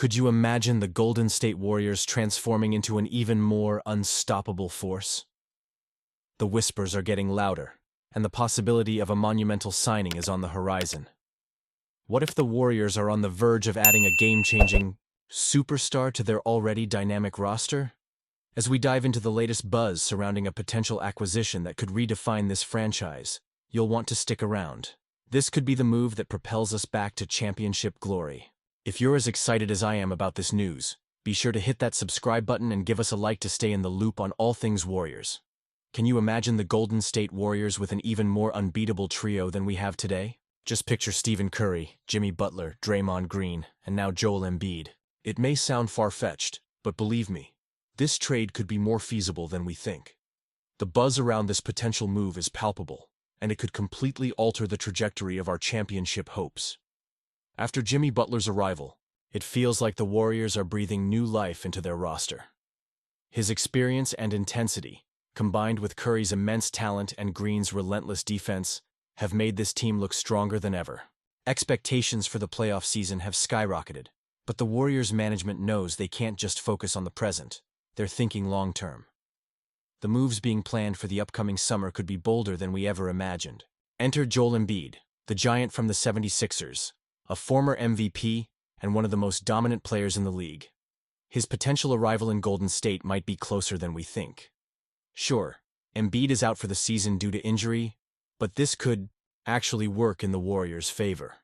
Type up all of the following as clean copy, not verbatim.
Could you imagine the Golden State Warriors transforming into an even more unstoppable force? The whispers are getting louder, and the possibility of a monumental signing is on the horizon. What if the Warriors are on the verge of adding a game-changing superstar to their already dynamic roster? As we dive into the latest buzz surrounding a potential acquisition that could redefine this franchise, you'll want to stick around. This could be the move that propels us back to championship glory. If you're as excited as I am about this news, be sure to hit that subscribe button and give us a like to stay in the loop on all things Warriors. Can you imagine the Golden State Warriors with an even more unbeatable trio than we have today? Just picture Stephen Curry, Jimmy Butler, Draymond Green, and now Joel Embiid. It may sound far-fetched, but believe me, this trade could be more feasible than we think. The buzz around this potential move is palpable, and it could completely alter the trajectory of our championship hopes. After Jimmy Butler's arrival, it feels like the Warriors are breathing new life into their roster. His experience and intensity, combined with Curry's immense talent and Green's relentless defense, have made this team look stronger than ever. Expectations for the playoff season have skyrocketed, but the Warriors' management knows they can't just focus on the present. They're thinking long-term. The moves being planned for the upcoming summer could be bolder than we ever imagined. Enter Joel Embiid, the giant from the 76ers, a former MVP and one of the most dominant players in the league. His potential arrival in Golden State might be closer than we think. Sure, Embiid is out for the season due to injury, but this could actually work in the Warriors' favor.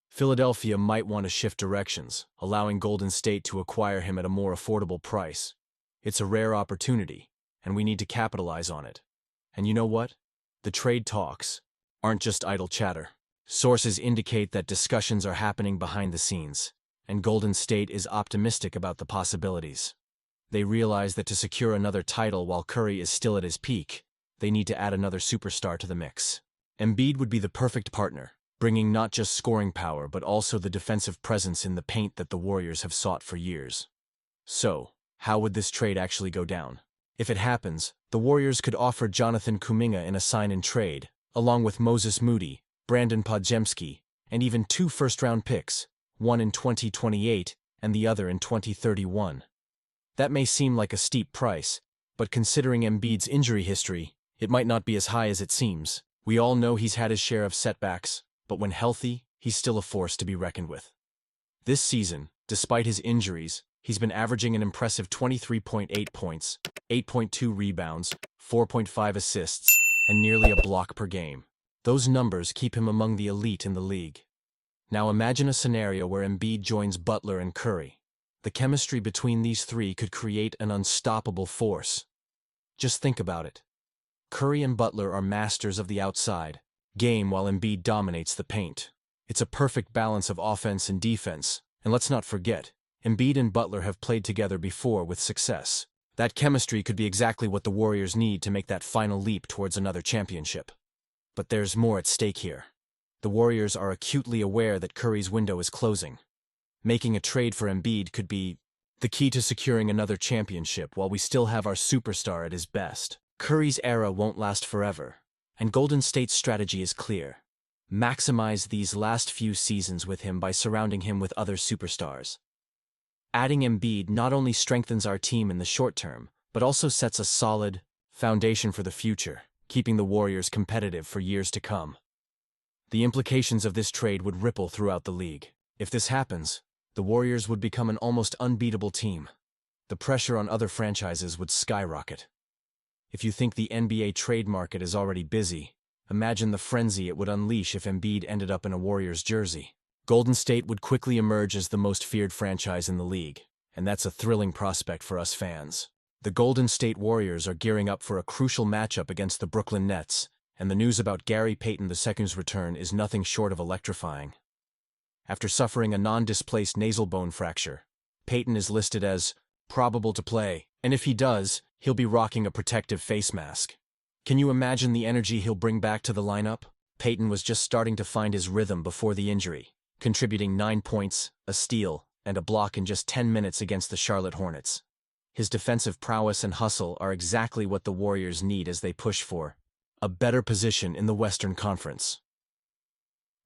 Philadelphia might want to shift directions, allowing Golden State to acquire him at a more affordable price. It's a rare opportunity, and we need to capitalize on it. And you know what? The trade talks aren't just idle chatter. Sources indicate that discussions are happening behind the scenes, and Golden State is optimistic about the possibilities. They realize that to secure another title while Curry is still at his peak, they need to add another superstar to the mix. Embiid would be the perfect partner, bringing not just scoring power but also the defensive presence in the paint that the Warriors have sought for years. So, how would this trade actually go down? If it happens, the Warriors could offer Jonathan Kuminga in a sign-and-trade, along with Moses Moody, Brandon Podziemski, and even 2 first-round picks, one in 2028 and the other in 2031. That may seem like a steep price, but considering Embiid's injury history, it might not be as high as it seems. We all know he's had his share of setbacks, but when healthy, he's still a force to be reckoned with. This season, despite his injuries, he's been averaging an impressive 23.8 points, 8.2 rebounds, 4.5 assists, and nearly a block per game. Those numbers keep him among the elite in the league. Now imagine a scenario where Embiid joins Butler and Curry. The chemistry between these three could create an unstoppable force. Just think about it. Curry and Butler are masters of the outside game while Embiid dominates the paint. It's a perfect balance of offense and defense, and let's not forget, Embiid and Butler have played together before with success. That chemistry could be exactly what the Warriors need to make that final leap towards another championship. But there's more at stake here. The Warriors are acutely aware that Curry's window is closing. Making a trade for Embiid could be the key to securing another championship while we still have our superstar at his best. Curry's era won't last forever, and Golden State's strategy is clear. Maximize these last few seasons with him by surrounding him with other superstars. Adding Embiid not only strengthens our team in the short term, but also sets a solid foundation for the future, keeping the Warriors competitive for years to come. The implications of this trade would ripple throughout the league. If this happens, the Warriors would become an almost unbeatable team. The pressure on other franchises would skyrocket. If you think the NBA trade market is already busy, imagine the frenzy it would unleash if Embiid ended up in a Warriors jersey. Golden State would quickly emerge as the most feared franchise in the league, and that's a thrilling prospect for us fans. The Golden State Warriors are gearing up for a crucial matchup against the Brooklyn Nets, and the news about Gary Payton II's return is nothing short of electrifying. After suffering a non-displaced nasal bone fracture, Payton is listed as probable to play, and if he does, he'll be rocking a protective face mask. Can you imagine the energy he'll bring back to the lineup? Payton was just starting to find his rhythm before the injury, contributing 9 points, a steal, and a block in just 10 minutes against the Charlotte Hornets. His defensive prowess and hustle are exactly what the Warriors need as they push for a better position in the Western Conference.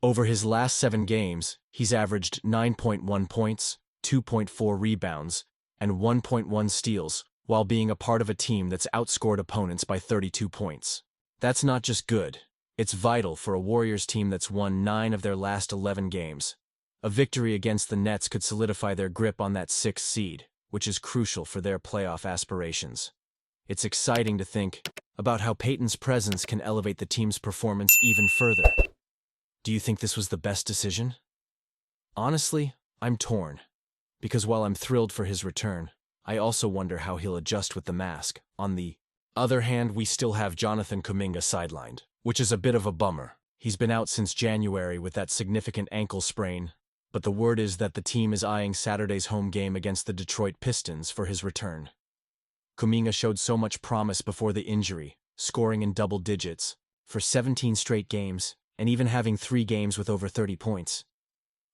Over his last 7 games, he's averaged 9.1 points, 2.4 rebounds, and 1.1 steals, while being a part of a team that's outscored opponents by 32 points. That's not just good. It's vital for a Warriors team that's won 9 of their last 11 games. A victory against the Nets could solidify their grip on that 6th seed, which is crucial for their playoff aspirations. It's exciting to think about how Peyton's presence can elevate the team's performance even further. Do you think this was the best decision? Honestly, I'm torn. Because while I'm thrilled for his return, I also wonder how he'll adjust with the mask. On the other hand, we still have Jonathan Kuminga sidelined, which is a bit of a bummer. He's been out since January with that significant ankle sprain, but the word is that the team is eyeing Saturday's home game against the Detroit Pistons for his return. Kuminga showed so much promise before the injury, scoring in double digits for 17 straight games, and even having 3 games with over 30 points.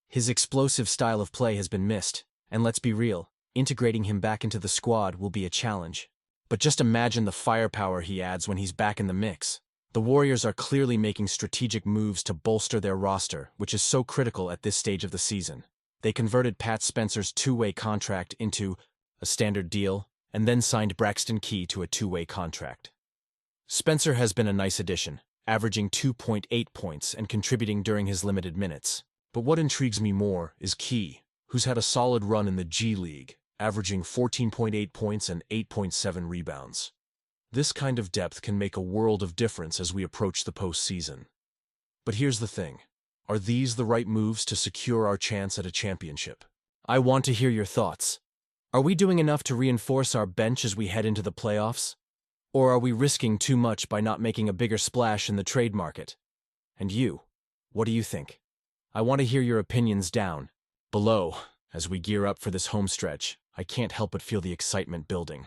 His explosive style of play has been missed, and let's be real, integrating him back into the squad will be a challenge. But just imagine the firepower he adds when he's back in the mix. The Warriors are clearly making strategic moves to bolster their roster, which is so critical at this stage of the season. They converted Pat Spencer's 2-way contract into a standard deal, and then signed Braxton Key to a 2-way contract. Spencer has been a nice addition, averaging 2.8 points and contributing during his limited minutes. But what intrigues me more is Key, who's had a solid run in the G League, averaging 14.8 points and 8.7 rebounds. This kind of depth can make a world of difference as we approach the postseason. But here's the thing. Are these the right moves to secure our chance at a championship? I want to hear your thoughts. Are we doing enough to reinforce our bench as we head into the playoffs? Or are we risking too much by not making a bigger splash in the trade market? And you, what do you think? I want to hear your opinions down below. As we gear up for this home stretch, I can't help but feel the excitement building.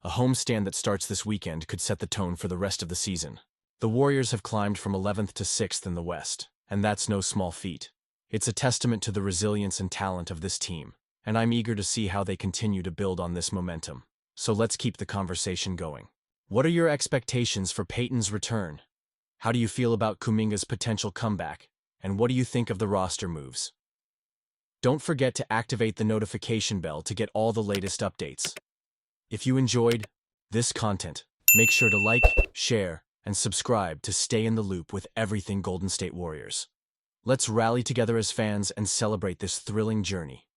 A homestand that starts this weekend could set the tone for the rest of the season. The Warriors have climbed from 11th to 6th in the West, and that's no small feat. It's a testament to the resilience and talent of this team, and I'm eager to see how they continue to build on this momentum. So let's keep the conversation going. What are your expectations for Peyton's return? How do you feel about Kuminga's potential comeback? And what do you think of the roster moves? Don't forget to activate the notification bell to get all the latest updates. If you enjoyed this content, make sure to like, share, and subscribe to stay in the loop with everything Golden State Warriors. Let's rally together as fans and celebrate this thrilling journey.